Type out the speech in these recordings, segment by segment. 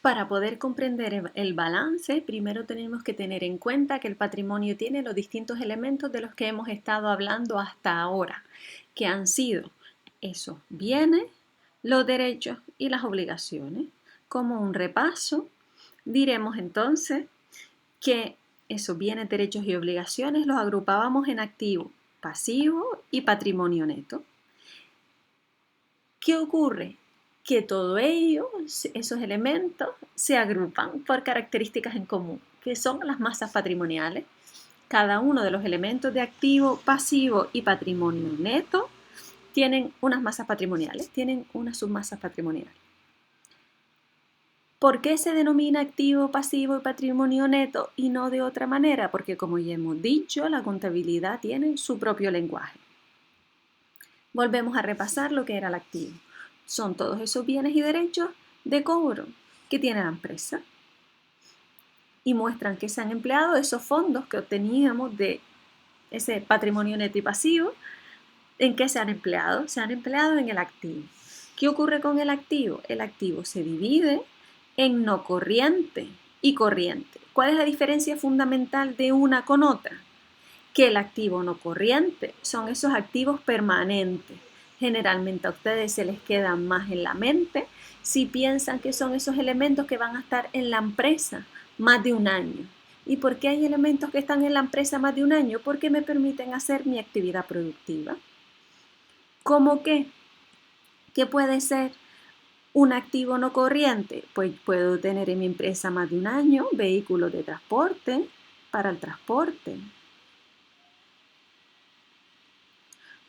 Para poder comprender el balance, primero tenemos que tener en cuenta que el patrimonio tiene los distintos elementos de los que hemos estado hablando hasta ahora, que han sido esos bienes, los derechos y las obligaciones. Como un repaso, diremos entonces que esos bienes, derechos y obligaciones los agrupábamos en activo, pasivo y patrimonio neto. ¿Qué ocurre? Que todo ello, esos elementos, se agrupan por características en común, que son las masas patrimoniales. Cada uno de los elementos de activo, pasivo y patrimonio neto tienen unas masas patrimoniales, tienen unas submasas patrimoniales. ¿Por qué se denomina activo, pasivo y patrimonio neto y no de otra manera? Porque, como ya hemos dicho, la contabilidad tiene su propio lenguaje. Volvemos a repasar lo que era el activo. Son todos esos bienes y derechos de cobro que tiene la empresa y muestran que se han empleado esos fondos que obteníamos de ese patrimonio neto y pasivo. ¿En qué se han empleado? Se han empleado en el activo. ¿Qué ocurre con el activo? El activo se divide en no corriente y corriente. ¿Cuál es la diferencia fundamental de una con otra? Que el activo no corriente son esos activos permanentes. Generalmente a ustedes se les quedan más en la mente si piensan que son esos elementos que van a estar en la empresa más de un año. ¿Y por qué hay elementos que están en la empresa más de un año? Porque me permiten hacer mi actividad productiva. ¿Cómo qué? ¿Qué puede ser un activo no corriente? Pues puedo tener en mi empresa más de un año vehículos de transporte para el transporte,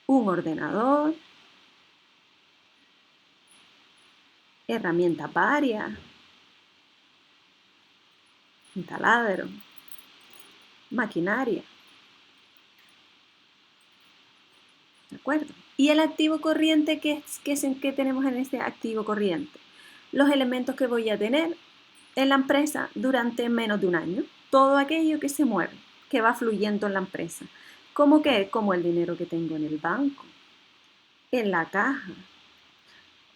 un ordenador, herramientas varias, un taladro, maquinaria. ¿De acuerdo? ¿Y el activo corriente qué tenemos en este activo corriente? Los elementos que voy a tener en la empresa durante menos de un año. Todo aquello que se mueve, que va fluyendo en la empresa. ¿Cómo qué? Como el dinero que tengo en el banco, en la caja,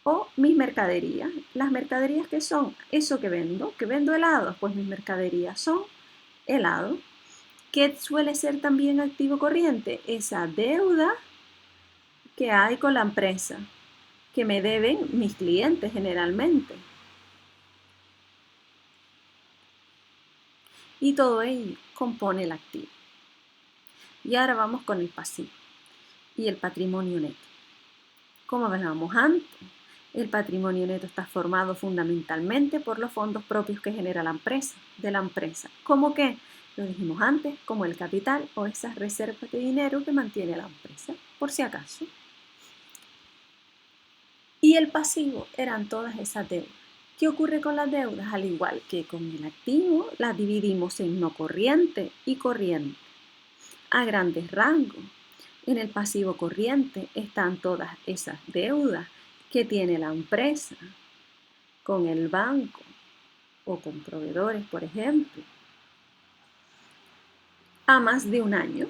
o mis mercaderías. Las mercaderías que son eso que vendo helados, pues mis mercaderías son helados. ¿Qué suele ser también activo corriente? Esa deuda que hay con la empresa, que me deben mis clientes generalmente. Y todo ello compone el activo. Y ahora vamos con el pasivo y el patrimonio neto. Como hablábamos antes, el patrimonio neto está formado fundamentalmente por los fondos propios que genera la empresa, de la empresa. ¿Cómo qué? Lo dijimos antes, como el capital o esas reservas de dinero que mantiene la empresa, por si acaso. Y el pasivo eran todas esas deudas. ¿Qué ocurre con las deudas? Al igual que con el activo, las dividimos en no corriente y corriente. A grandes rasgos, en el pasivo corriente están todas esas deudas que tiene la empresa con el banco o con proveedores, por ejemplo, a más de un año.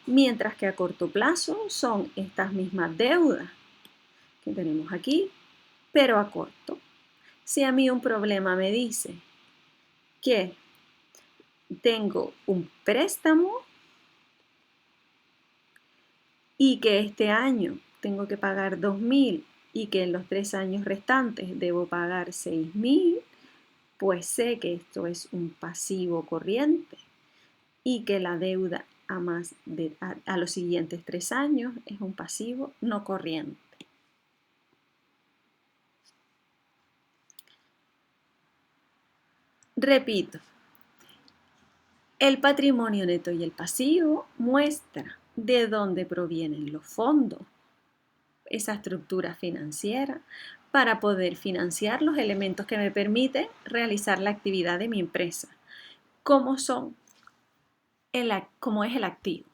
Mientras que a corto plazo son estas mismas deudas que tenemos aquí, pero a corto. Si a mí un problema me dice que tengo un préstamo y que este año tengo que pagar 2.000 y que en los 3 años restantes debo pagar 6.000, pues sé que esto es un pasivo corriente y que la deuda a los siguientes 3 años es un pasivo no corriente. Repito, el patrimonio neto y el pasivo muestra de dónde provienen los fondos, esa estructura financiera, para poder financiar los elementos que me permiten realizar la actividad de mi empresa, como es el activo.